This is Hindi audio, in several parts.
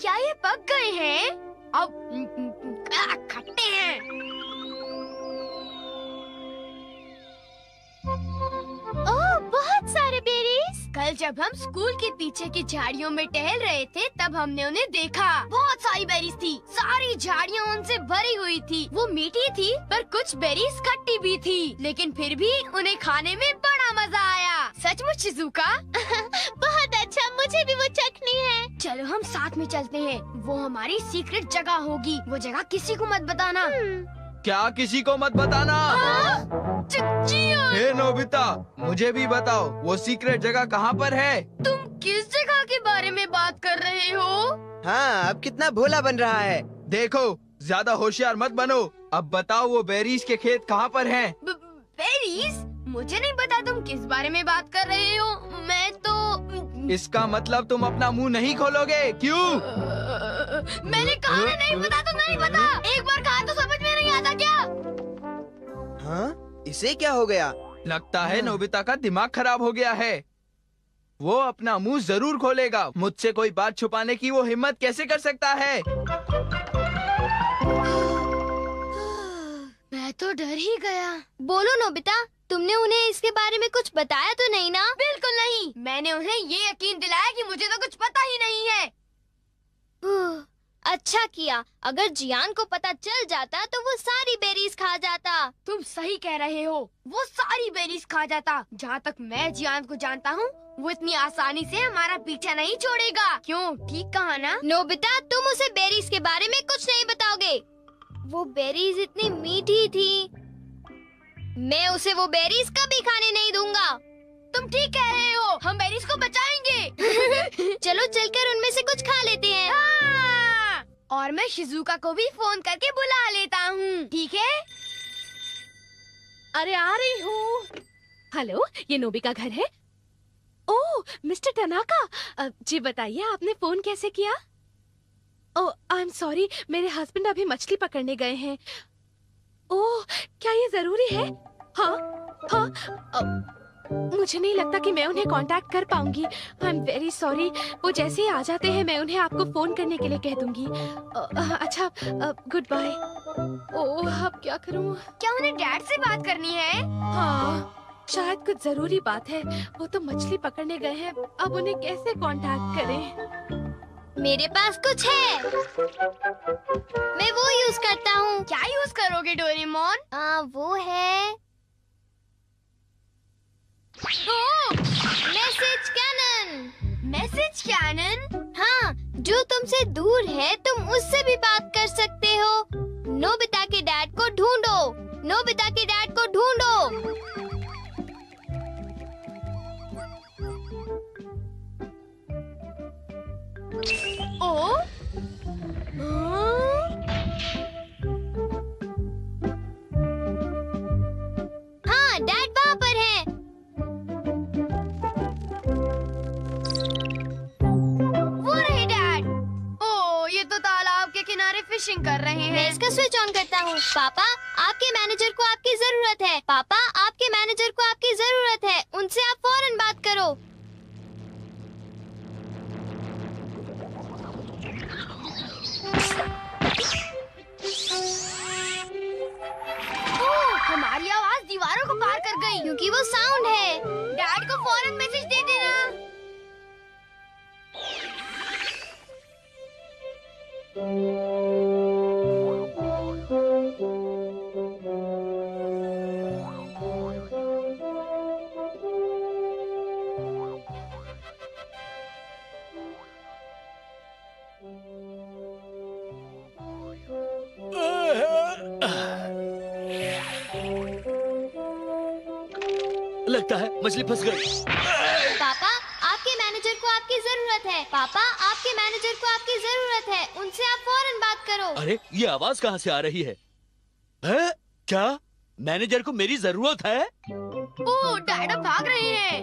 क्या ये पक गए हैं? अब खट्टे हैं। ओह, बहुत सारे बेरीज। कल जब हम स्कूल के पीछे की झाड़ियों में टहल रहे थे तब हमने उन्हें देखा। बहुत सारी बेरीज थी। सारी झाड़ियाँ उनसे भरी हुई थी। वो मीठी थी पर कुछ बेरीज खट्टी भी थी, लेकिन फिर भी उन्हें खाने में बड़ा मजा आया। सचमुच शिज़ुका? बहुत अच्छा, मुझे भी वो चखनी है। चलो हम साथ में चलते हैं। वो हमारी सीक्रेट जगह होगी। वो जगह किसी को मत बताना। क्या किसी को मत बताना? हे नोबिता, मुझे भी बताओ वो सीक्रेट जगह कहाँ पर है? तुम किस जगह के बारे में बात कर रहे हो? हाँ, अब कितना भोला बन रहा है। देखो, ज्यादा होशियार मत बनो। अब बताओ वो बेरीज के खेत कहाँ पर हैं? बेरीज? मुझे नहीं पता तुम किस बारे में बात कर रहे हो। मैं तो इसका मतलब तुम अपना मुंह नहीं खोलोगे, क्यों? मैंने कहा ना नहीं पता तो नहीं पता। एक बार कहा तो समझ में नहीं आता क्या? हाँ, इसे क्या हो गया? लगता है नोबिता का दिमाग खराब हो गया है। वो अपना मुंह जरूर खोलेगा। मुझसे कोई बात छुपाने की वो हिम्मत कैसे कर सकता है? मैं तो डर ही गया। बोलो नोबिता, तुमने उन्हें इसके बारे में कुछ बताया तो नहीं ना? बिल्कुल नहीं। मैंने उन्हें ये यकीन दिलाया कि मुझे तो कुछ पता ही नहीं है। अच्छा किया। अगर जियान को पता चल जाता तो वो सारी बेरीज खा जाता। तुम सही कह रहे हो, वो सारी बेरीज खा जाता। जहाँ तक मैं जियान को जानता हूँ, वो इतनी आसानी से हमारा पीछा नहीं छोड़ेगा। क्यों, ठीक कहा ना? नोबिता, तुम उसे बेरीज के बारे में कुछ नहीं बताओगे। वो बेरीज इतनी मीठी थी। मैं उसे वो बेरीज कभी खाने नहीं दूंगा। तुम ठीक कह रहे हो, हम बेरीज को बचाएंगे। चलो चलकर उनमें से कुछ खा लेते हैं। हाँ! और मैं शिज़ुका को भी फोन करके बुला लेता हूँ, ठीक है? अरे आ रही हूँ। हेलो, ये नोबी का घर है? ओह, मिस्टर टनाका। जी बताइए, आपने फोन कैसे किया? ओह, आई एम सॉरी, मेरे हस्बैंड अभी मछली पकड़ने गए हैं। ओह, क्या ये जरूरी है? हाँ, हाँ। मुझे नहीं लगता कि मैं उन्हें कांटेक्ट कर पाऊंगी। I am very sorry. वो जैसे ही आ जाते हैं मैं उन्हें आपको फोन करने के लिए कह दूंगी। अच्छा, गुड बाय। ओह, अब क्या करूं? क्या उन्हें डैड से बात करनी है? हाँ, शायद कुछ जरूरी बात है। वो तो मछली पकड़ने गए हैं, अब उन्हें कैसे कांटेक्ट करें? मेरे पास कुछ है। मैं वो यूज करता हूँ। क्या यूज करोगे डोरेमोन? वो है मैसेज कैनन। Message cannon? हाँ, जो तुमसे दूर है तुम उससे भी बात कर सकते हो। नोबिता के डैड को ढूंढो। नोबिता के डैड को ढूंढो। ओ? हाँ, डैड वहाँ पर है। वो रहे डैड। ओह, ये तो तालाब के किनारे फिशिंग कर रहे हैं। मैं इसका स्विच ऑन करता हूँ। पापा, आपके मैनेजर को आपकी जरूरत है। पापा, आपके मैनेजर को आपकी जरूरत है। उनसे आप फौरन बात करो। ओह, हमारी आवाज दीवारों को पार कर गई क्योंकि वो साउंड है। डैड को फौरन मैसेज दे देना। लगता है मछली फंस गई। पापा, आपके मैनेजर को आपकी जरूरत है। पापा, आपके मैनेजर को आपकी जरूरत है। उनसे आप फौरन बात करो। अरे, ये आवाज कहाँ से आ रही है? हैं? क्या मैनेजर को मेरी जरूरत है? ओह, डैड अब भाग रहे हैं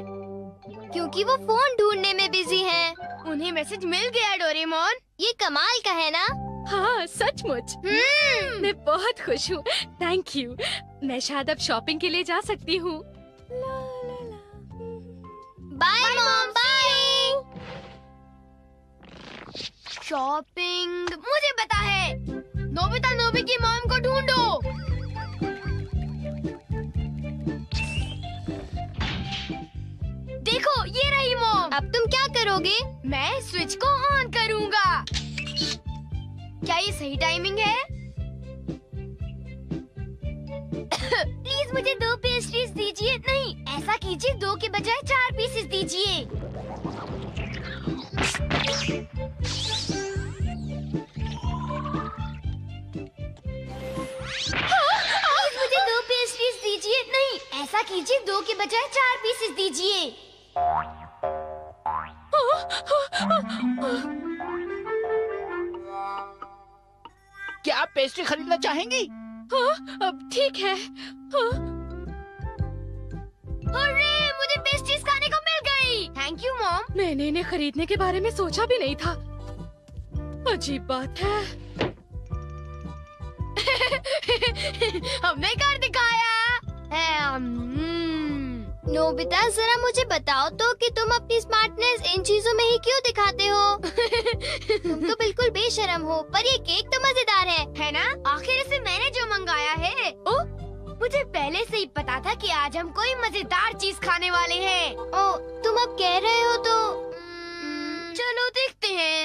क्योंकि वो फोन ढूंढने में बिजी हैं। उन्हें मैसेज मिल गया डोरेमोन। ये कमाल का है ना? हाँ, सचमुच। मैं बहुत खुश हूँ। Thank you. मैं शायद अब शॉपिंग के लिए जा सकती हूँ। Bye mom, bye. शॉपिंग मुझे पता है। नोबिता नोबी की मॉम को ढूंढो। देखो ये रही मॉम। अब तुम क्या करोगे? मैं स्विच को ऑन करूंगा। क्या ये सही टाइमिंग है? प्लीज मुझे 2 पेस्ट्रीज दीजिए। नहीं, ऐसा कीजिए 2 के बजाय 4 पीसेस दीजिए। प्लीज मुझे 2 पेस्ट्रीज दीजिए। नहीं, ऐसा कीजिए 2 के बजाय 4 पीसेस दीजिए। क्या आप पेस्ट्री खरीदना चाहेंगी? अब ठीक है। अरे मुझे पेस्ट्रीज खाने को मिल गई। Thank you mom. मैंने इन्हें खरीदने के बारे में सोचा भी नहीं था। अजीब बात है। हमने कर दिखाया। नोबिता जरा मुझे बताओ तो कि तुम अपनी स्मार्टनेस इन चीजों में ही क्यों दिखाते हो? तुम तो बिल्कुल बेशर्म हो। पर ये केक तो मजेदार है ना? आखिर इसे मैंने जो मंगाया है। ओ, मुझे पहले से ही पता था कि आज हम कोई मजेदार चीज खाने वाले हैं। ओ, तुम अब कह रहे हो तो चलो देखते हैं।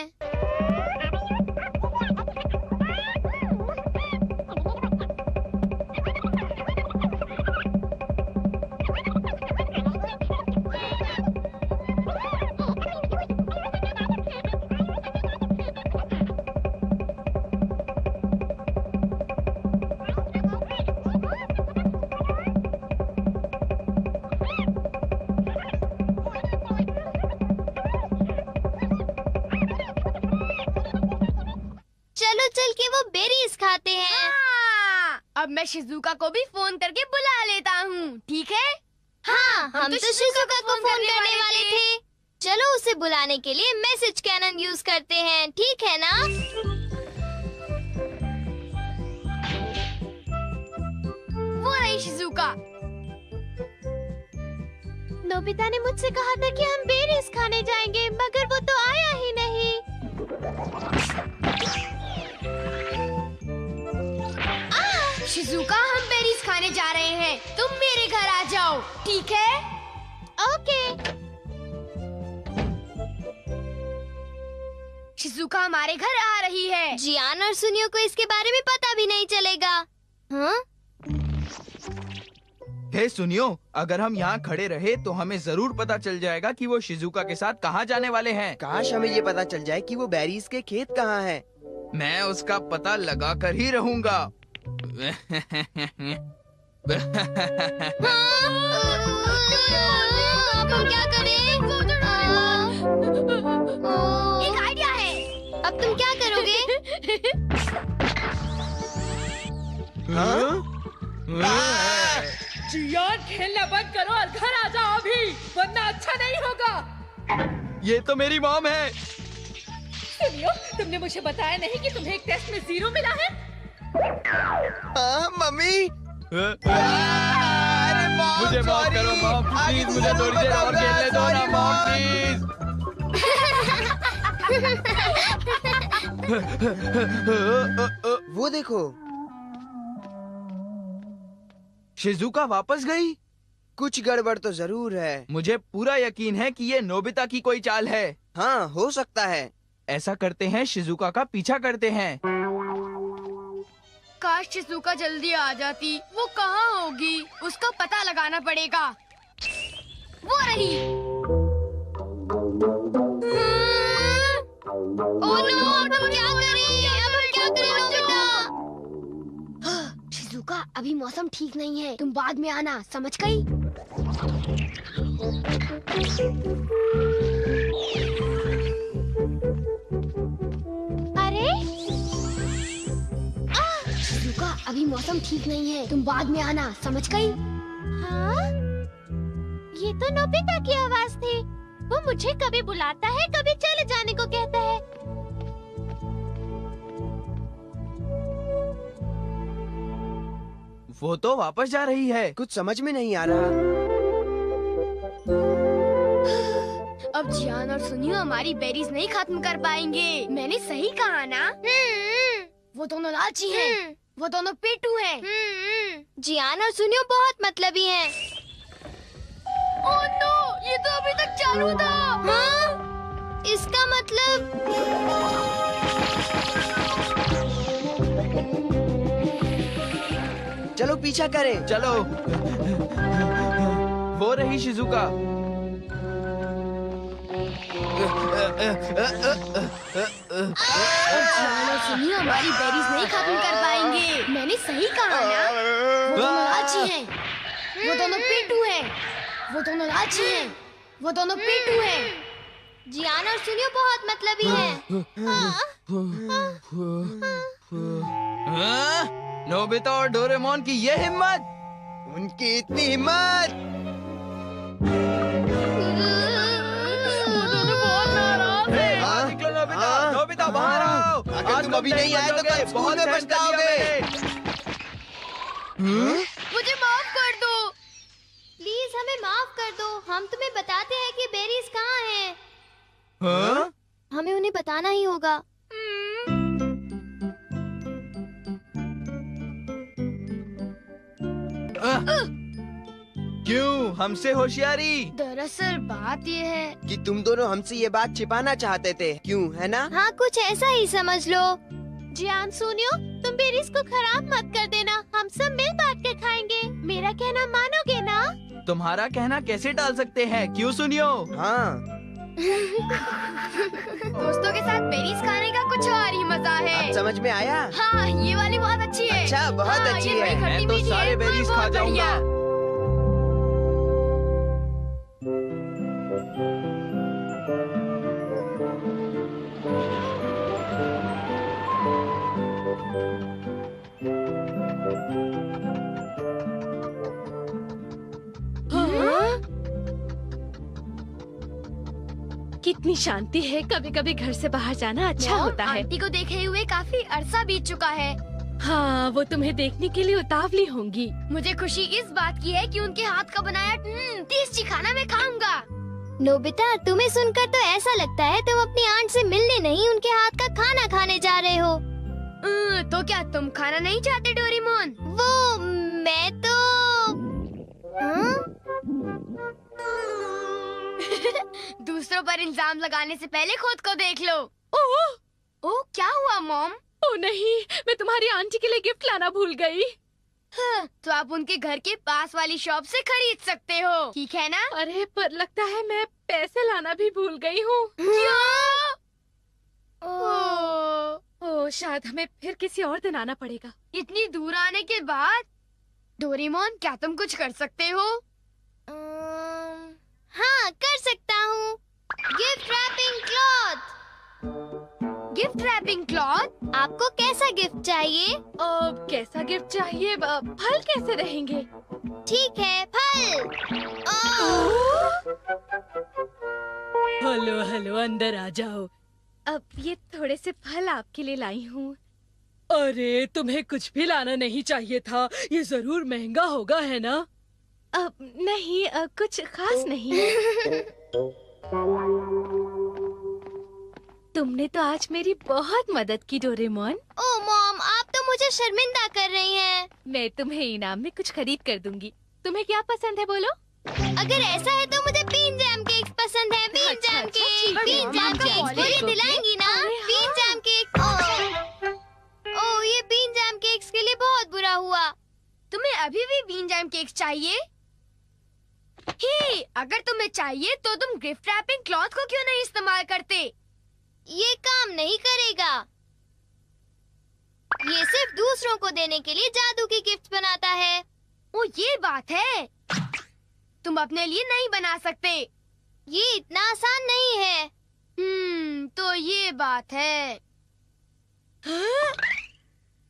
खाते हैं। अब मैं शिजुका को भी फोन करके बुला लेता हूँ, ठीक है? हाँ, हम तो शिजुका को फोन करने वाले थे। चलो उसे बुलाने के लिए मैसेज कैनन यूज करते हैं, ठीक है ना? वो रही शिजुका। नोबिता ने मुझसे कहा था कि हम बेरीज खाने जाएंगे, मगर वो तो आया ही नहीं। शिजुका, हम बेरीज खाने जा रहे हैं, तुम मेरे घर आ जाओ, ठीक है? ओके। शिजुका हमारे घर आ रही है। जियान और सुनियो को इसके बारे में पता भी नहीं चलेगा। हाँ? हे सुनियो, अगर हम यहाँ खड़े रहे तो हमें जरूर पता चल जाएगा कि वो शिजुका के साथ कहाँ जाने वाले हैं। काश हमें ये पता चल जाए कि वो बेरीज के खेत कहाँ हैं। मैं उसका पता लगा कर ही रहूँगा। अब हम क्या करें? एक आइडिया है। अब तुम क्या करोगे? जियान, खेलना बंद करो और घर आ जाओ अभी, वरना अच्छा नहीं होगा। ये तो मेरी मॉम है। सुनियो, तुमने मुझे बताया नहीं कि तुम्हें एक टेस्ट में 0 मिला है? मम्मी, मुझे माफ करो मॉम, प्लीज मुझे थोड़ी देर और खेलने दो ना मॉम, प्लीज। वो देखो, शिजुका वापस गई। कुछ गड़बड़ तो जरूर है। मुझे पूरा यकीन है कि ये नोबिता की कोई चाल है। हाँ, हो सकता है। ऐसा करते हैं, शिजुका का पीछा करते हैं। काश शिजुका जल्दी आ जाती। वो कहाँ होगी? उसका पता लगाना पड़ेगा। वो रही। ओह नो, अब हम क्या करें? अब हम क्या करें नोबिता? शिजुका, अभी मौसम ठीक नहीं है, तुम बाद में आना, समझ गई? अरे शिजुका, अभी मौसम ठीक नहीं है, तुम बाद में आना, समझ गई? हाँ? ये तो नोबिता की आवाज थी। वो मुझे कभी बुलाता है, कभी चले जाने को कहता है। वो तो वापस जा रही है। कुछ समझ में नहीं आ रहा। अब जियान और सुनियो हमारी बेरीज नहीं खत्म कर पाएंगे। मैंने सही कहा ना? वो दोनों लालची हैं। वो दोनों पेटू हैं। जियान और सुनियो बहुत मतलबी हैं। ओह नो, ये तो अभी तक चालू था। हाँ? इसका मतलब चलो पीछा करें। चलो। वो रही शिजुका। जियान और सुनियो हमारी बेरीज नहीं खत्म कर पाएंगे। मैंने सही कहा ना? वो दोनों लालची हैं। वो दोनों पेटू हैं। वो दोनों लालची हैं। वो दोनों पेटू हैं। जियान और सुनियो बहुत मतलबी हैं। नोबिता और डोरेमोन की ये हिम्मत! उनकी इतनी हिम्मत! हाँ? निकलो नोबिता! हाँ? नोबिता बाहर आओ! अगर आज तुम तुम अभी नहीं आए तो बचोगे। कल स्कूल बहुत में मेहनत करी है पछताओगे। मैंने। मुझे माफ कर दो। प्लीज हमें माफ कर दो। हम तुम्हें बताते हैं कि बेरीज कहाँ हैं। हाँ? हमें उन्हें बताना ही होगा। क्यों? हमसे होशियारी? दरअसल बात ये है। कि तुम दोनों हमसे ये बात छिपाना चाहते थे, क्यों, है ना? हाँ, कुछ ऐसा ही समझ लो। जियान सुनियो, तुम बेरीज को खराब मत कर देना। हम सब मिल बांट के खाएंगे। मेरा कहना मानोगे ना? तुम्हारा कहना कैसे टाल सकते हैं? क्यों सुनियो? हाँ। दोस्तों के साथ बेरीज खाने का कुछ और ही मजा है। अब समझ में आया? हाँ, ये वाली बहुत अच्छी है। अच्छा, बहुत हाँ, अच्छी ये है। बड़ी मैं खट्टी तो मीठी सारे है। बेरीज बहुत खा जाऊंगा। बढ़िया। कितनी शांति है। कभी कभी घर से बाहर जाना अच्छा होता है। आंटी को देखे हुए काफी अरसा बीत चुका है। हाँ, वो तुम्हें देखने के लिए उतावली होंगी। मुझे खुशी इस बात की है कि उनके हाथ का बनाया टेस्टी खाना मैं खाऊंगा। नोबिता, तुम्हें सुनकर तो ऐसा लगता है तुम अपनी आंट से मिलने नहीं, उनके हाथ का खाना खाने जा रहे हो। तो क्या तुम खाना नहीं चाहते डोरेमोन? वो मैं तो दूसरों पर इल्जाम लगाने से पहले खुद को देख लो। ओह, क्या हुआ मॉम? ओ नहीं, मैं तुम्हारी आंटी के लिए गिफ्ट लाना भूल गई। तो आप उनके घर के पास वाली शॉप से खरीद सकते हो, ठीक है ना? अरे पर लगता है मैं पैसे लाना भी भूल गई हूँ। क्या? ओ, शायद हमें फिर किसी और दिन आना पड़ेगा। इतनी दूर आने के बाद डोरेमोन, क्या तुम कुछ कर सकते हो? हाँ, कर सकता हूँ। Gift wrapping cloth. Gift wrapping cloth? आपको कैसा गिफ्ट चाहिए? कैसा गिफ्ट चाहिए? फल कैसे रहेंगे? ठीक है, फल। हेलो हेलो, अंदर आ जाओ। अब ये थोड़े से फल आपके लिए लाई हूँ। अरे, तुम्हें कुछ भी लाना नहीं चाहिए था। ये जरूर महंगा होगा, है ना? नहीं, कुछ खास नहीं है। तुमने तो आज मेरी बहुत मदद की डोरेमोन। ओह मॉम, आप तो मुझे शर्मिंदा कर रही हैं। मैं तुम्हें इनाम में कुछ खरीद कर दूंगी। तुम्हें क्या पसंद है बोलो? अगर ऐसा है तो मुझे बीन जैम केक्स पसंद है। बीन अच्छा, जैम अच्छा, केक, ठीक है, बीन मॉम, जैम आपका केक कॉलेज मुझे को दिलाएंगी ना? अरे हाँ। Been jam cake. ओह, ये बीन जैम केक्स के लिए बहुत बुरा हुआ। तुम्हें अभी भी बीन जैम केक्स चाहिए? हे, अगर तुम्हें चाहिए तो तुम गिफ्ट रैपिंग क्लॉथ को क्यों नहीं इस्तेमाल करते? ये काम नहीं करेगा। ये सिर्फ दूसरों को देने के लिए जादू की गिफ्ट बनाता है। ओ, ये बात है। तुम अपने लिए नहीं बना सकते। ये इतना आसान नहीं है। तो ये बात है।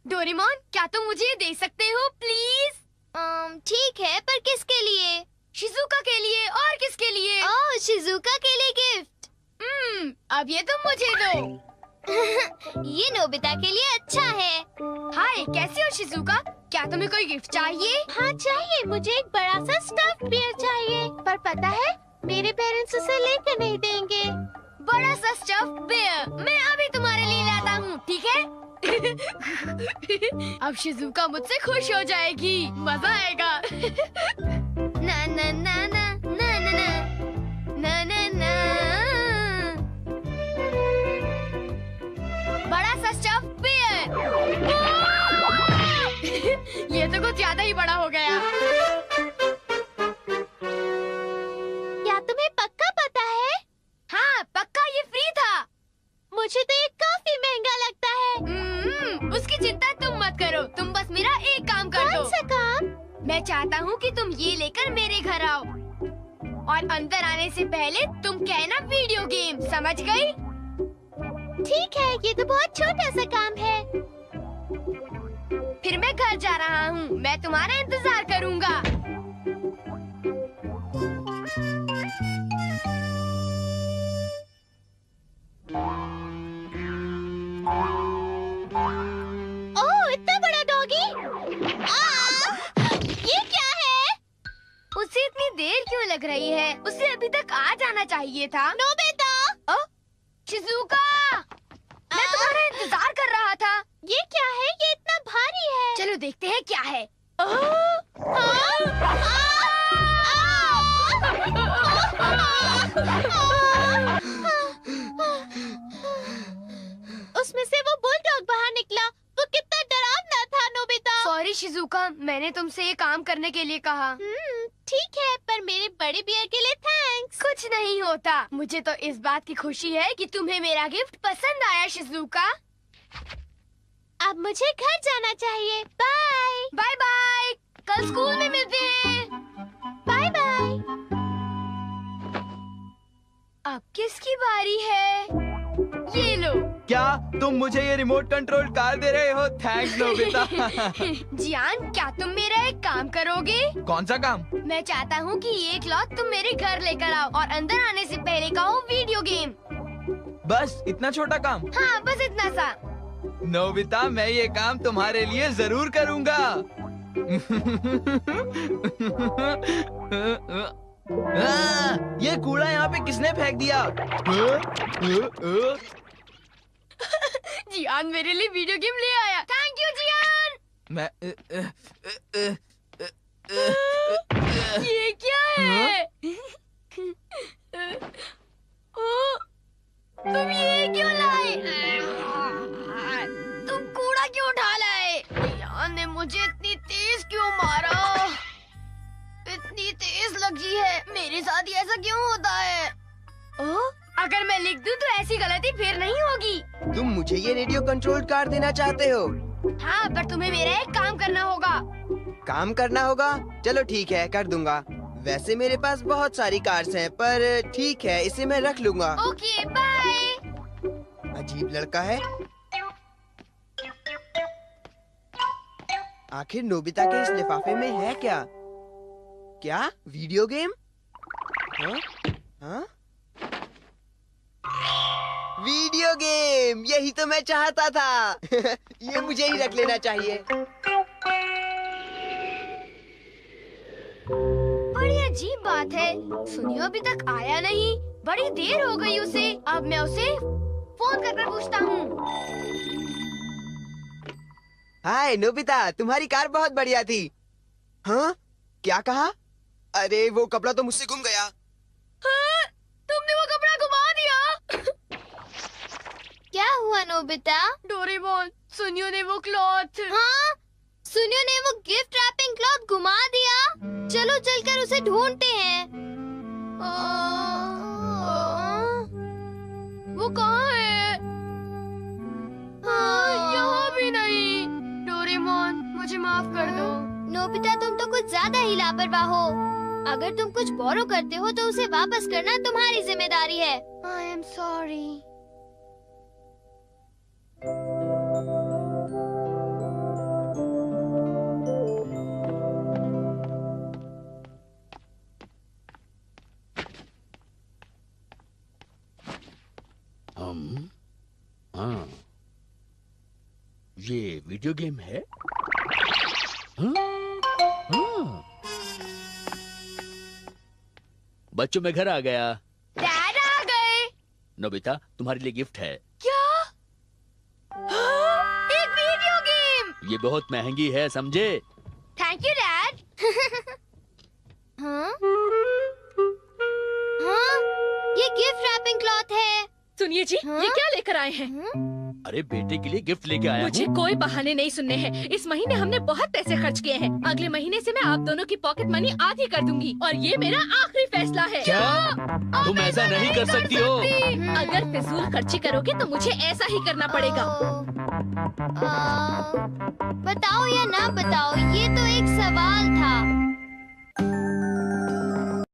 डोरेमोन, क्या तुम मुझे दे सकते हो प्लीज? ठीक है, पर किसके लिए? शिजुका के लिए। और किसके लिए? ओह, शिजुका के लिए गिफ्ट। अब ये तुम मुझे दो। ये नोबिता के लिए अच्छा है। हाय, कैसे हो शिजुका? क्या तुम्हें कोई गिफ्ट चाहिए? हाँ चाहिए, मुझे एक बड़ा सा स्टफ्ड बियर चाहिए। पर पता है, मेरे पेरेंट्स उसे लेकर नहीं देंगे। बड़ा सा स्टफ बेयर मैं अभी तुम्हारे लिए लाता हूँ, ठीक है? अब शिजुका मुझसे खुश हो जाएगी, मजा आएगा। ना ना ना ना ना ना ना ना ना ना। बड़ा सा स्टफ बेयर। ये तो कुछ ज्यादा ही बड़ा हो गया। क्या तुम्हें पक्का पता है? हाँ पक्का, ये फ्री था। मुझे तो ये काफी महंगा लगता है। उसकी चिंता तुम मत करो, तुम बस मेरा एक काम कर दो। कौन सा काम? मैं चाहता हूँ कि तुम ये लेकर मेरे घर आओ और अंदर आने से पहले तुम कहना वीडियो गेम, समझ गई? ठीक है, ये तो बहुत छोटा सा काम है। फिर मैं घर जा रहा हूँ, मैं तुम्हारा इंतजार करूँगा। ओह, इतना बड़ा डॉगी! ये क्या है? उसे इतनी देर क्यों लग रही है? उसे अभी तक आ जाना चाहिए था। नोबिता! शिजुका, मैं तुम्हारा इंतजार कर रहा था। ये क्या है? ये इतना भारी है। चलो देखते हैं क्या है। उसमें से वो बुलडॉग बाहर निकला। वो कितना डरावना था, नोबिता। सॉरी शिजुका, मैंने तुमसे ये काम करने के लिए कहा। ठीक है, पर मेरे बड़े बियर के लिए थैंक्स। कुछ नहीं होता। मुझे तो इस बात की खुशी है कि तुम्हें मेरा गिफ्ट पसंद आया शिजुका। अब मुझे घर जाना चाहिए। बाय बाय बाय, कल स्कूल में मिलते हैं। Bye bye. अब किसकी बारी है? ये लो। क्या तुम मुझे ये रिमोट कंट्रोल कार दे रहे हो? Thanks Nobita. जियान, क्या तुम मेरा एक काम करोगे? कौन सा काम? मैं चाहता हूँ कि ये क्लॉथ तुम मेरे घर लेकर आओ और अंदर आने से पहले कहो वीडियो गेम। बस इतना छोटा काम? हाँ बस इतना सा। नोबिता, मैं ये काम तुम्हारे लिए जरूर करूँगा। ये कूड़ा यहाँ पे किसने फेंक दिया? जियान मेरे लिए वीडियो गेम ले आया। थैंक यू जियान। मैं ये क्या है? ओ, तुम ये क्यों लाए? तुम कूड़ा क्यों उठा लाए? जियान ने मुझे इतनी तेज क्यों मारा? इतनी तेज लगी है। मेरे साथ ही ऐसा क्यों होता है? ओ, अगर मैं लिख दूं तो ऐसी गलती फिर नहीं होगी। तुम मुझे ये रेडियो कंट्रोल कार देना चाहते हो? हाँ, पर तुम्हें मेरा एक काम करना होगा। काम करना होगा? चलो ठीक है, कर दूंगा। वैसे मेरे पास बहुत सारी कार्स हैं, पर ठीक है, इसे मैं रख लूंगा। Okay bye. अजीब लड़का है। आखिर नोबिता के इस लिफाफे में है क्या? क्या वीडियो गेम? हाँ? हाँ? वीडियो गेम, यही तो मैं चाहता था। ये मुझे ही रख लेना चाहिए। बड़ी अजीब बात है, सुनियो अभी तक आया नहीं। बड़ी देर हो गई उसे। अब मैं उसे फोन करके पूछता हूँ। हाय नोबिता, तुम्हारी कार बहुत बढ़िया थी। हाँ? क्या कहा? अरे वो कपड़ा तो मुझसे गुम गया। हाँ, तुमने वो कपड़ा घुमा दिया। क्या हुआ नोबिता? डोरेमोन, सुनियो ने वो क्लॉथ। हाँ, सुनियो ने वो गिफ्ट रैपिंग क्लॉथ घुमा दिया। चलो चलकर उसे ढूंढते हैं। वो कहाँ है? यहाँ भी नहीं। डोरेमोन, मुझे माफ कर दो। नोबिता, तुम तो कुछ ज्यादा ही लापरवाह हो। अगर तुम कुछ बोरो करते हो तो उसे वापस करना तुम्हारी जिम्मेदारी है। I am sorry. हाँ, ये वीडियो गेम है? हाँ? हाँ। बच्चों मैं घर आ गया। डैड आ गए। नोबिता तुम्हारे लिए गिफ्ट है। क्या? एक वीडियो गेम। ये बहुत महंगी है समझे। Thank you dad. हाँ? हाँ? ये गिफ्ट रैपिंग क्लॉथ है। सुनिए जी, हाँ? ये क्या लेकर आए हैं? अरे बेटे के लिए गिफ्ट लेके आया मुझे हूँ। कोई बहाने नहीं सुनने हैं। इस महीने हमने बहुत पैसे खर्च किए हैं। अगले महीने से मैं आप दोनों की पॉकेट मनी आधी कर दूंगी और ये मेरा आखिरी फैसला है। क्या? तुम ऐसा नहीं कर सकती हो। अगर फिजूल खर्ची करोगे तो मुझे ऐसा ही करना पड़ेगा। बताओ या ना बताओ, ये तो एक सवाल था।